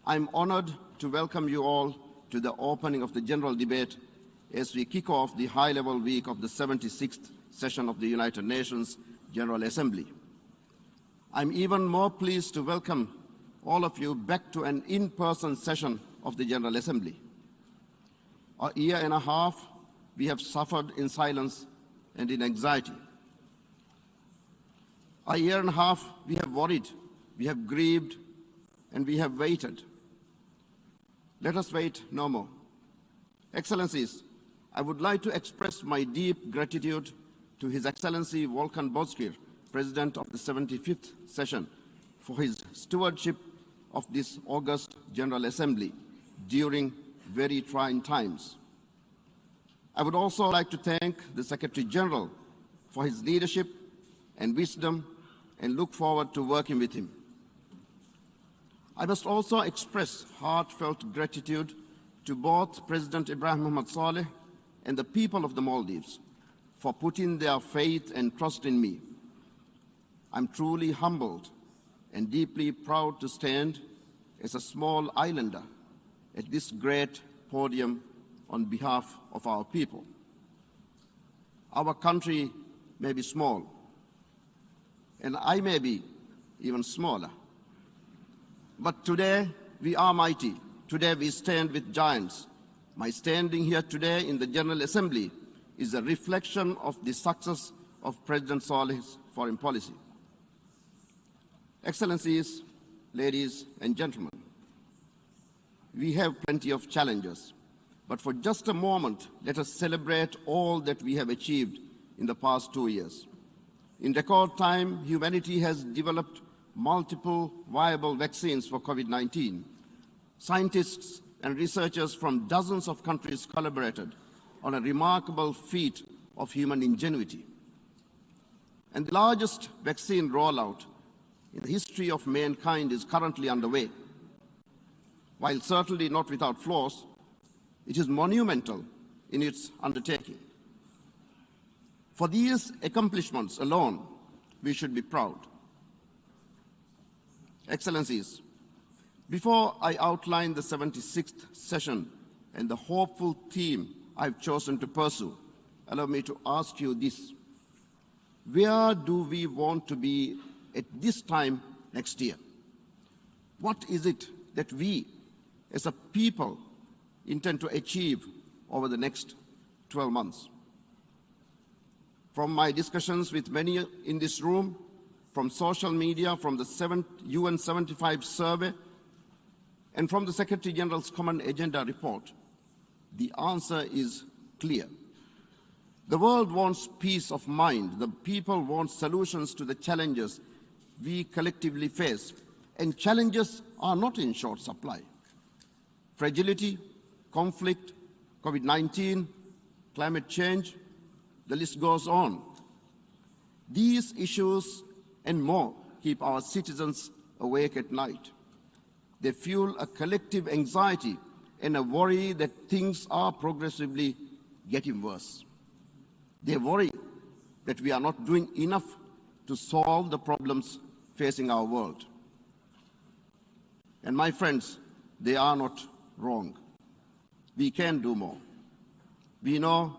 I'm honored to welcome you all to the opening of the general debate as we kick off the high-level week of the 76th session of the United Nations General Assembly. I'm even more pleased to welcome all of you back to an in-person session of the General Assembly. A year and a half, we have suffered in silence and in anxiety. A year and a half, we have worried, we have grieved, and we have waited. Let us wait no more. Excellencies, I would like to express my deep gratitude to His Excellency Volkan Bozkır, President of the 75th session, for his stewardship of this august General Assembly during very trying times. I would also like to thank the Secretary General for his leadership and wisdom and look forward to working with him. I must also express heartfelt gratitude to both President Ibrahim Mohamed Saleh and the people of the Maldives for putting their faith and trust in me. I'm truly humbled and deeply proud to stand as a small islander at this great podium on behalf of our people. Our country may be small, and I may be even smaller. But today we are mighty. Today we stand with giants. My standing here today in the General Assembly is a reflection of the success of President Saleh's foreign policy. Excellencies, ladies and gentlemen, we have plenty of challenges, but for just a moment, let us celebrate all that we have achieved in the past 2 years. In record time, humanity has developed multiple viable vaccines for COVID-19. Scientists and researchers from dozens of countries collaborated on a remarkable feat of human ingenuity. And the largest vaccine rollout in the history of mankind is currently underway. While certainly not without flaws, it is monumental in its undertaking. For these accomplishments alone, we should be proud. Excellencies, before I outline the 76th session and the hopeful theme I've chosen to pursue, allow me to ask you this. Where do we want to be at this time next year? What is it that we, as a people, intend to achieve over the next 12 months? From my discussions with many in this room, from social media, from the UN 75 survey, and from the Secretary General's Common Agenda report, the answer is clear. The world wants peace of mind. The people want solutions to the challenges we collectively face, and challenges are not in short supply. Fragility, conflict, COVID-19, climate change, the list goes on. These issues and more keep our citizens awake at night. They fuel a collective anxiety and a worry that things are progressively getting worse. They worry that we are not doing enough to solve the problems facing our world. And my friends, they are not wrong. We can do more. We know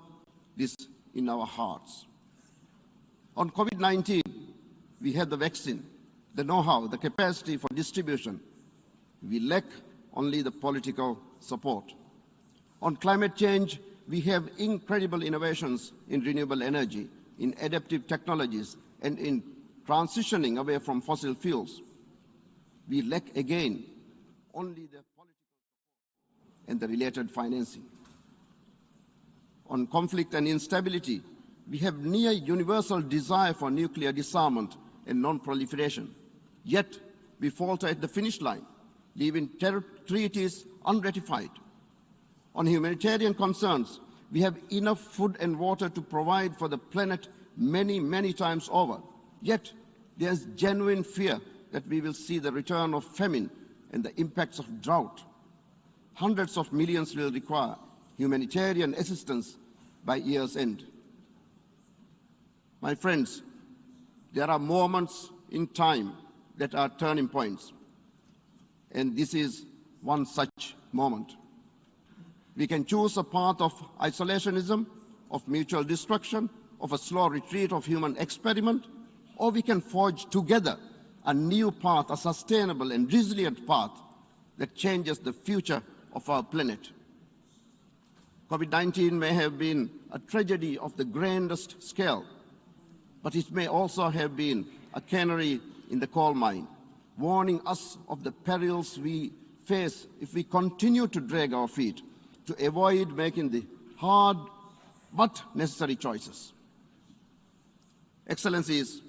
this in our hearts. On COVID-19, we have the vaccine, the know-how, the capacity for distribution. We lack only the political support. On climate change, we have incredible innovations in renewable energy, in adaptive technologies, and in transitioning away from fossil fuels. We lack again only the political support and the related financing. On conflict and instability, we have near universal desire for nuclear disarmament and non-proliferation. Yet, we falter at the finish line, leaving treaties unratified. On humanitarian concerns, we have enough food and water to provide for the planet many, many times over. Yet, there is genuine fear that we will see the return of famine and the impacts of drought. Hundreds of millions will require humanitarian assistance by year's end. My friends, there are moments in time that are turning points, and this is one such moment. We can choose a path of isolationism, of mutual destruction, of a slow retreat of human experiment, or we can forge together a new path, a sustainable and resilient path that changes the future of our planet. COVID-19 may have been a tragedy of the grandest scale, but it may also have been a canary in the coal mine, warning us of the perils we face if we continue to drag our feet, to avoid making the hard but necessary choices. Excellencies,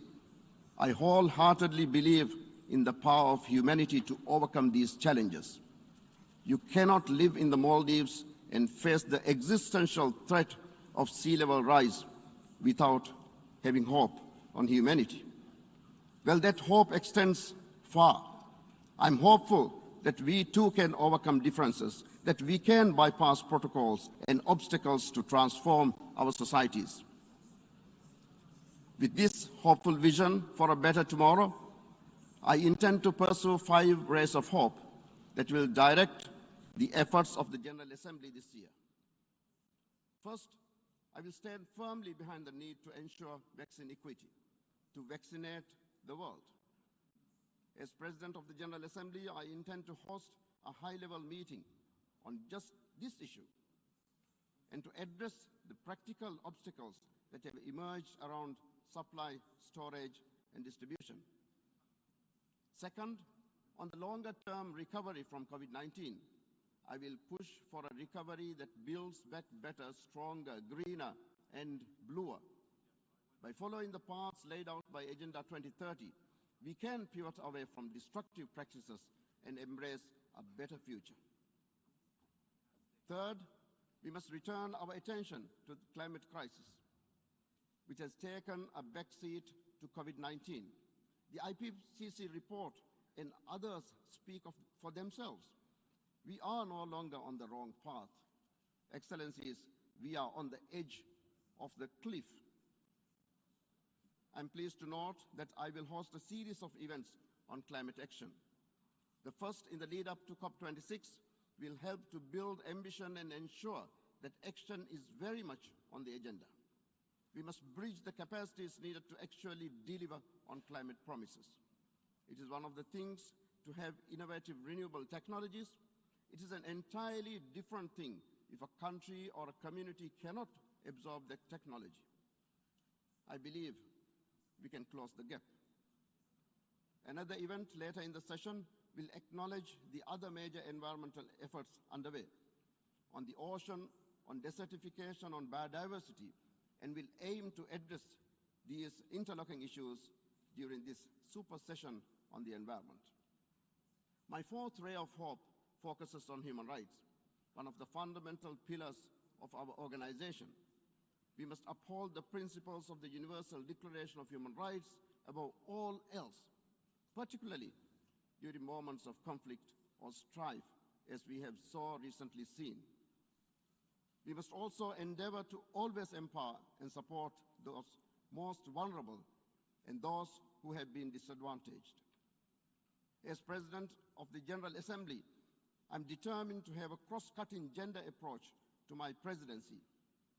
I wholeheartedly believe in the power of humanity to overcome these challenges. You cannot live in the Maldives and face the existential threat of sea level rise without having hope on humanity. Well, that hope extends far. I'm hopeful that we too can overcome differences, that we can bypass protocols and obstacles to transform our societies. With this hopeful vision for a better tomorrow, I intend to pursue 5 rays of hope that will direct the efforts of the General Assembly this year. First, I will stand firmly behind the need to ensure vaccine equity, to vaccinate the world. As President of the General Assembly, I intend to host a high-level meeting on just this issue and to address the practical obstacles that have emerged around supply, storage, and distribution. Second, on the longer-term recovery from COVID-19, I will push for a recovery that builds back better, stronger, greener, and bluer. By following the paths laid out by Agenda 2030, we can pivot away from destructive practices and embrace a better future. Third, we must return our attention to the climate crisis, which has taken a backseat to COVID-19. The IPCC report and others speak for themselves. We are no longer on the wrong path. Excellencies, we are on the edge of the cliff. I'm pleased to note that I will host a series of events on climate action. The first in the lead up to COP26 will help to build ambition and ensure that action is very much on the agenda. We must bridge the capacities needed to actually deliver on climate promises. It is one of the things to have innovative renewable technologies. It is an entirely different thing if a country or a community cannot absorb that technology. I believe we can close the gap. Another event later in the session will acknowledge the other major environmental efforts underway on the ocean, on desertification, on biodiversity, and will aim to address these interlocking issues during this super session on the environment. My fourth ray of hope focuses on human rights, one of the fundamental pillars of our organization. We must uphold the principles of the Universal Declaration of Human Rights above all else, particularly during moments of conflict or strife, as we have so recently seen. We must also endeavor to always empower and support those most vulnerable and those who have been disadvantaged. As President of the General Assembly, I'm determined to have a cross-cutting gender approach to my presidency,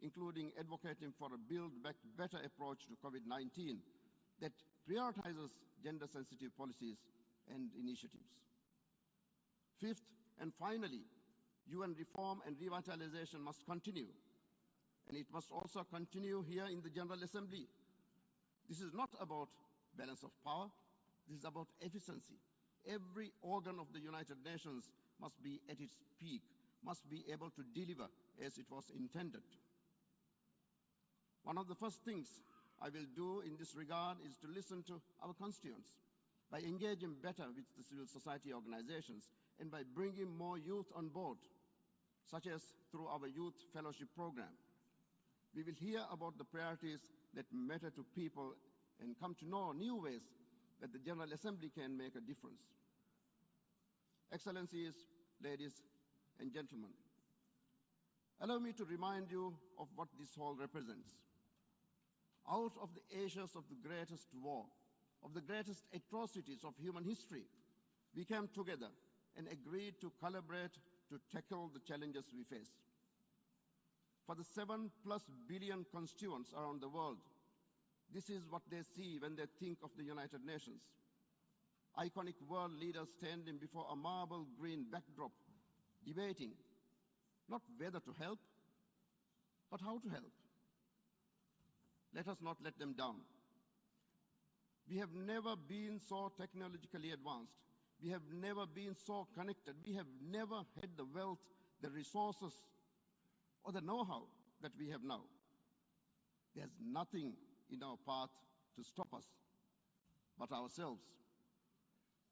including advocating for a Build Back Better approach to COVID-19 that prioritizes gender-sensitive policies and initiatives. Fifth, and finally, UN reform and revitalization must continue, and it must also continue here in the General Assembly. This is not about balance of power, this is about efficiency. Every organ of the United Nations must be at its peak, must be able to deliver as it was intended. One of the first things I will do in this regard is to listen to our constituents by engaging better with the civil society organizations and by bringing more youth on board, such as through our Youth Fellowship Program. We will hear about the priorities that matter to people and come to know new ways that the General Assembly can make a difference. Excellencies, ladies and gentlemen, allow me to remind you of what this hall represents. Out of the ashes of the greatest war, of the greatest atrocities of human history, we came together and agreed to collaborate to tackle the challenges we face. For the 7+ billion constituents around the world, this is what they see when they think of the United Nations. Iconic world leaders standing before a marble green backdrop, debating not whether to help, but how to help. Let us not let them down. We have never been so technologically advanced. We have never been so connected. We have never had the wealth, the resources, or the know-how that we have now. There's nothing in our path to stop us but ourselves.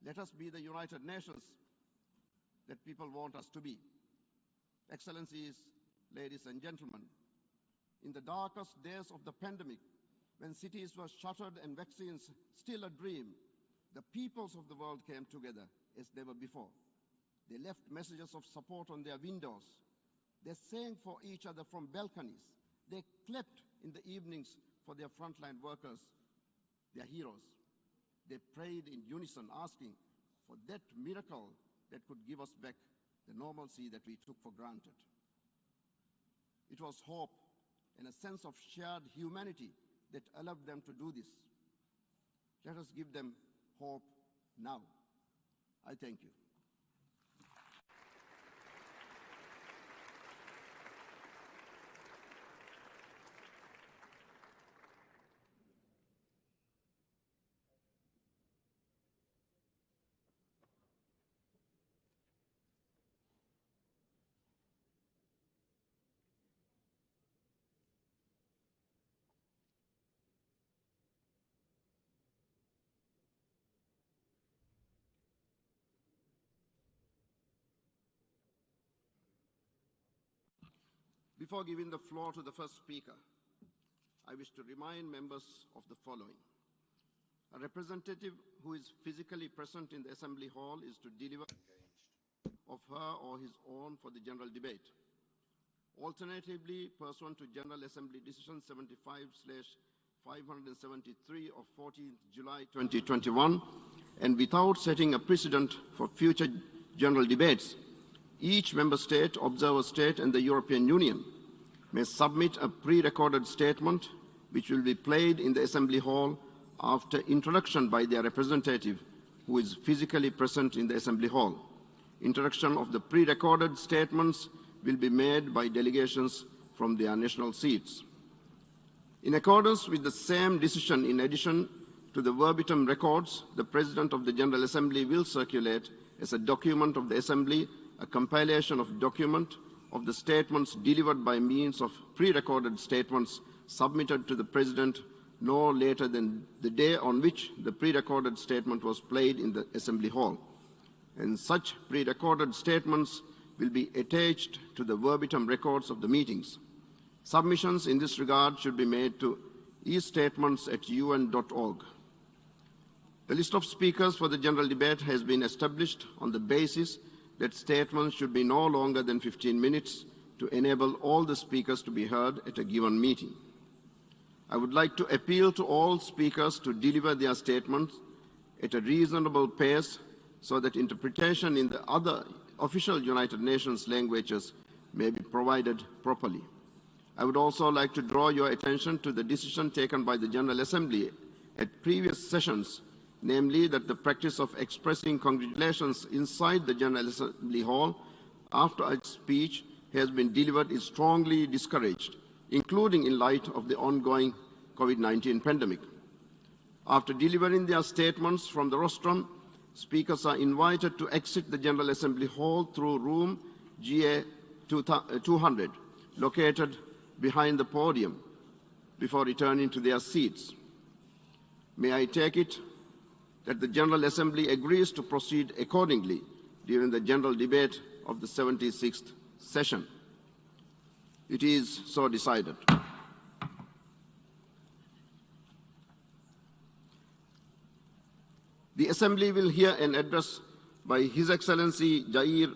Let us be the United Nations that people want us to be. Excellencies, ladies and gentlemen, in the darkest days of the pandemic, when cities were shuttered and vaccines still a dream, the peoples of the world came together as never before. They left messages of support on their windows. They sang for each other from balconies. They clapped in the evenings for their frontline workers, their heroes. They prayed in unison, asking for that miracle that could give us back the normalcy that we took for granted. It was hope and a sense of shared humanity that allowed them to do this. Let us give them hope now. I thank you. Before giving the floor to the first speaker, I wish to remind members of the following. A representative who is physically present in the Assembly Hall is to deliver of her or his own for the general debate. Alternatively, pursuant to General Assembly Decision 75/573 of 14th July 2021, and without setting a precedent for future general debates, each member state, observer state, and the European Union may submit a pre-recorded statement which will be played in the Assembly Hall after introduction by their representative who is physically present in the Assembly Hall. Introduction of the pre-recorded statements will be made by delegations from their national seats. In accordance with the same decision, in addition to the verbatim records, the President of the General Assembly will circulate as a document of the Assembly a compilation of document of the statements delivered by means of pre-recorded statements submitted to the President no later than the day on which the pre-recorded statement was played in the Assembly Hall. And such pre-recorded statements will be attached to the verbatim records of the meetings. Submissions in this regard should be made to e-statements@un.org. The list of speakers for the general debate has been established on the basis that statements should be no longer than 15 minutes to enable all the speakers to be heard at a given meeting. I would like to appeal to all speakers to deliver their statements at a reasonable pace so that interpretation in the other official United Nations languages may be provided properly. I would also like to draw your attention to the decision taken by the General Assembly at previous sessions, namely that the practice of expressing congratulations inside the General Assembly Hall after a speech has been delivered is strongly discouraged, including in light of the ongoing COVID-19 pandemic. After delivering their statements from the rostrum, speakers are invited to exit the General Assembly Hall through room GA 200, located behind the podium, before returning to their seats. May I take it that the General Assembly agrees to proceed accordingly during the general debate of the 76th session? It is so decided. The Assembly will hear an address by His Excellency Jair